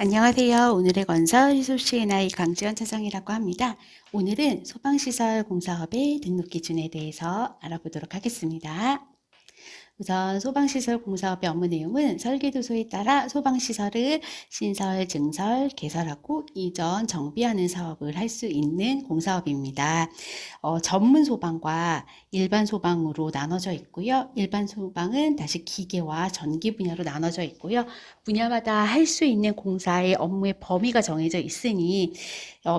안녕하세요. 오늘의 건설 희소CNI 강지연 차장이라고 합니다. 오늘은 소방시설 공사업의 등록 기준에 대해서 알아보도록 하겠습니다. 우선 소방시설 공사업의 업무 내용은 설계도서에 따라 소방시설을 신설, 증설, 개설하고 이전, 정비하는 사업을 할 수 있는 공사업입니다. 전문 소방과 일반 소방으로 나눠져 있고요. 일반 소방은 다시 기계와 전기 분야로 나눠져 있고요. 분야마다 할 수 있는 공사의 업무의 범위가 정해져 있으니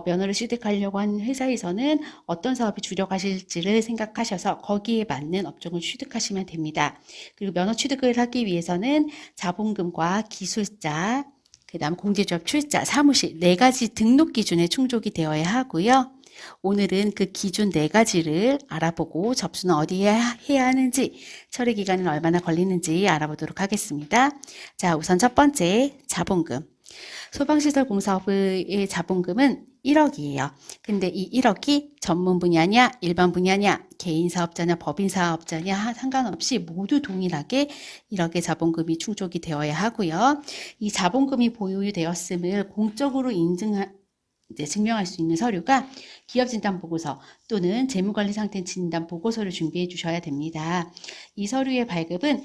면허를 취득하려고 하는 회사에서는 어떤 사업이 주력하실지를 생각하셔서 거기에 맞는 업종을 취득하시면 됩니다. 그리고 면허 취득을 하기 위해서는 자본금과 기술자, 그 다음 공제조합 출자, 사무실 4가지 등록 기준에 충족이 되어야 하고요. 오늘은 그 기준 4가지를 알아보고 접수는 어디에 해야 하는지, 처리 기간은 얼마나 걸리는지 알아보도록 하겠습니다. 자, 우선 첫 번째, 자본금. 소방시설 공사업의 자본금은 1억이에요. 근데 이 1억이 전문 분야냐, 일반 분야냐, 개인 사업자냐, 법인 사업자냐 상관없이 모두 동일하게 1억의 자본금이 충족이 되어야 하고요. 이 자본금이 보유되었음을 공적으로 증명할 수 있는 서류가 기업진단보고서 또는 재무관리상태 진단보고서를 준비해 주셔야 됩니다. 이 서류의 발급은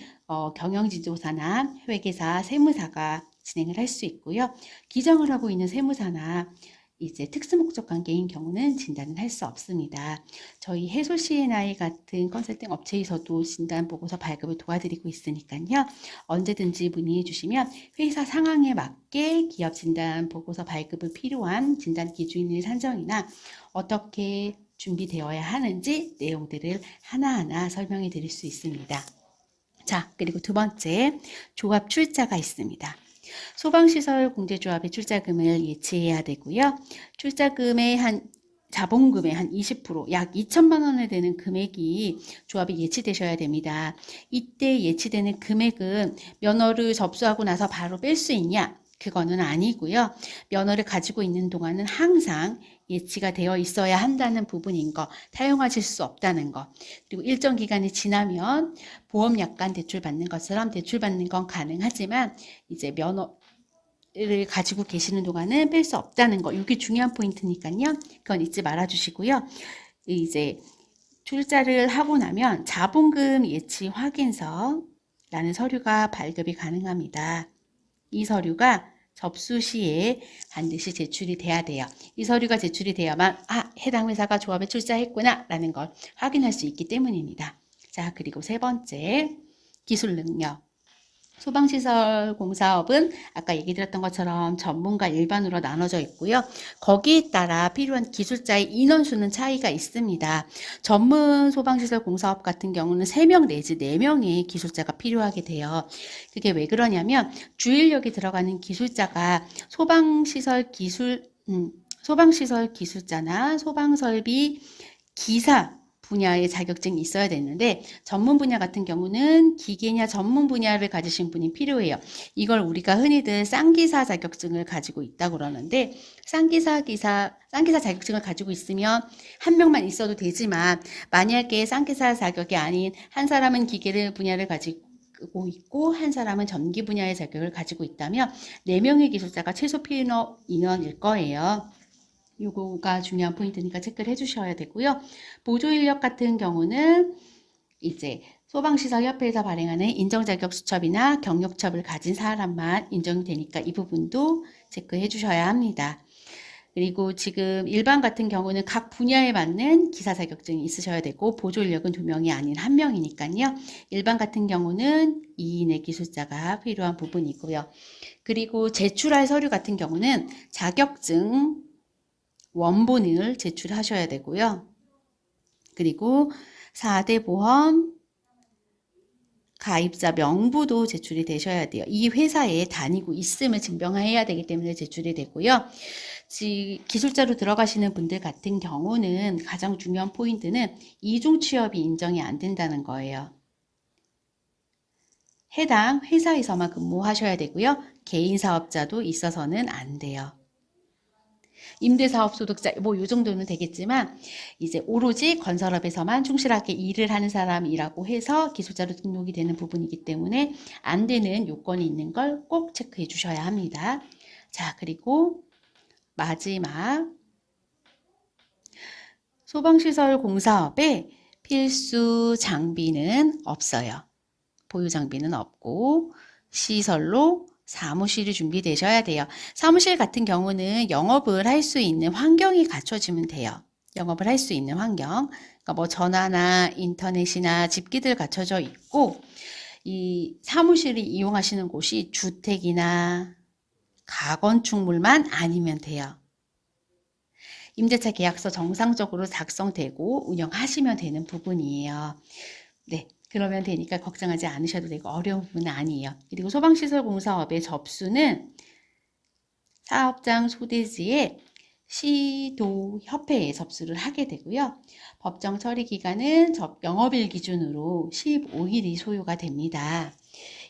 경영지도사나 회계사, 세무사가 진행을 할 수 있고요. 기정을 하고 있는 세무사나 이제 특수목적 관계인 경우는 진단을 할 수 없습니다. 저희 해솔CNI 같은 컨설팅 업체에서도 진단 보고서 발급을 도와드리고 있으니까요. 언제든지 문의해 주시면 회사 상황에 맞게 기업 진단 보고서 발급을 필요한 진단 기준일 산정이나 어떻게 준비되어야 하는지 내용들을 하나하나 설명해 드릴 수 있습니다. 자, 그리고 두 번째, 조합 출자가 있습니다. 소방시설 공제조합의 출자금을 예치해야 되고요. 자본금의 한 20%, 약 2천만 원에 되는 금액이 조합에 예치되셔야 됩니다. 이때 예치되는 금액은 면허를 접수하고 나서 바로 뺄 수 있냐? 그거는 아니고요. 면허를 가지고 있는 동안은 항상 예치가 되어 있어야 한다는 부분인 거, 사용하실 수 없다는 거, 그리고 일정 기간이 지나면 보험 약관 대출받는 것처럼 대출받는 건 가능하지만 이제 면허를 가지고 계시는 동안은 뺄 수 없다는 거, 이게 중요한 포인트니까요. 그건 잊지 말아 주시고요. 이제 출자를 하고 나면 자본금 예치 확인서라는 서류가 발급이 가능합니다. 이 서류가 접수 시에 반드시 제출이 돼야 돼요. 이 서류가 제출이 돼야만 해당 회사가 조합에 출자했구나 라는 걸 확인할 수 있기 때문입니다. 자, 그리고 세 번째, 기술 능력. 소방시설 공사업은 아까 얘기 드렸던 것처럼 전문가 일반으로 나눠져 있고요. 거기에 따라 필요한 기술자의 인원수는 차이가 있습니다. 전문 소방시설 공사업 같은 경우는 3명 내지 4명의 기술자가 필요하게 돼요. 그게 왜 그러냐면 주인력이 들어가는 기술자가 소방시설 기술자나 소방설비 기사 분야의 자격증이 있어야 되는데 전문 분야 같은 경우는 기계냐 전문 분야를 가지신 분이 필요해요. 이걸 우리가 흔히들 쌍기사 자격증을 가지고 있다고 그러는데 쌍기사 자격증을 가지고 있으면 한 명만 있어도 되지만 만약에 쌍기사 자격이 아닌 한 사람은 기계를 분야를 가지고 있고 한 사람은 전기 분야의 자격을 가지고 있다면 4명의 기술자가 최소 필요 인원일 거예요. 요거가 중요한 포인트니까 체크를 해주셔야 되고요. 보조인력 같은 경우는 이제 소방시설협회에서 발행하는 인정자격수첩이나 경력첩을 가진 사람만 인정되니까 이 부분도 체크해 주셔야 합니다. 그리고 지금 일반 같은 경우는 각 분야에 맞는 기사 자격증이 있으셔야 되고 보조인력은 2명이 아닌 1명이니까요. 일반 같은 경우는 2인의 기술자가 필요한 부분이고요. 그리고 제출할 서류 같은 경우는 자격증 원본을 제출하셔야 되고요. 그리고 4대 보험 가입자 명부도 제출이 되셔야 돼요. 이 회사에 다니고 있음을 증명해야 되기 때문에 제출이 되고요. 기술자로 들어가시는 분들 같은 경우는 가장 중요한 포인트는 이중 취업이 인정이 안 된다는 거예요. 해당 회사에서만 근무하셔야 되고요. 개인 사업자도 있어서는 안 돼요. 임대사업 소득자 요 정도는 되겠지만 이제 오로지 건설업에서만 충실하게 일을 하는 사람이라고 해서 기술자로 등록이 되는 부분이기 때문에 안 되는 요건이 있는 걸 꼭 체크해 주셔야 합니다. 자, 그리고 마지막 소방시설 공사업에 필수 장비는 없어요. 보유 장비는 없고 시설로 사무실이 준비되셔야 돼요. 사무실 같은 경우는 영업을 할 수 있는 환경이 갖춰지면 돼요. 영업을 할 수 있는 환경. 그러니까 뭐 전화나 인터넷이나 집기들 갖춰져 있고 이 사무실을 이용하시는 곳이 주택이나 가건축물만 아니면 돼요. 임대차 계약서 정상적으로 작성되고 운영하시면 되는 부분이에요. 네, 그러면 되니까 걱정하지 않으셔도 되고 어려운 부분은 아니에요. 그리고 소방시설 공사업의 접수는 사업장 소대지에 시도협회에 접수를 하게 되고요. 법정 처리 기간은 영업일 기준으로 15일이 소요가 됩니다.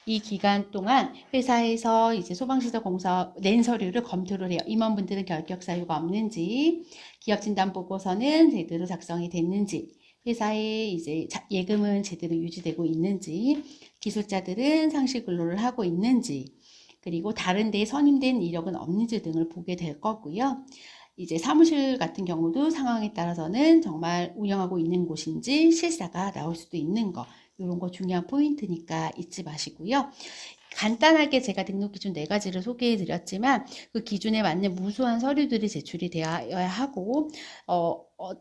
이 기간 동안 회사에서 이제 소방시설 공사 낸 서류를 검토를 해요. 임원분들은 결격 사유가 없는지, 기업 진단 보고서는 제대로 작성이 됐는지, 회사의 이제 예금은 제대로 유지되고 있는지, 기술자들은 상시 근로를 하고 있는지, 그리고 다른 데에 선임된 이력은 없는지 등을 보게 될 거고요. 이제 사무실 같은 경우도 상황에 따라서는 정말 운영하고 있는 곳인지 실사가 나올 수도 있는 거, 이런 거 중요한 포인트니까 잊지 마시고요. 간단하게 제가 등록 기준 4가지를 소개해 드렸지만 그 기준에 맞는 무수한 서류들이 제출이 되어야 하고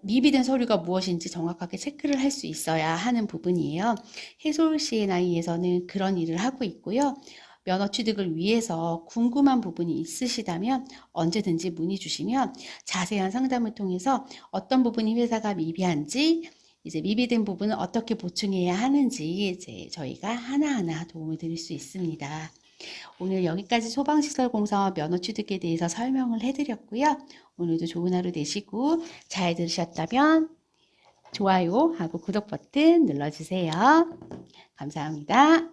미비된 서류가 무엇인지 정확하게 체크를 할 수 있어야 하는 부분이에요. 해솔 C&I에서는 그런 일을 하고 있고요. 면허 취득을 위해서 궁금한 부분이 있으시다면 언제든지 문의 주시면 자세한 상담을 통해서 어떤 부분이 회사가 미비한지, 이제 미비된 부분은 어떻게 보충해야 하는지 이제 저희가 하나하나 도움을 드릴 수 있습니다. 오늘 여기까지 소방시설 공사와 면허 취득에 대해서 설명을 해드렸고요. 오늘도 좋은 하루 되시고 잘 들으셨다면 좋아요하고 구독 버튼 눌러주세요. 감사합니다.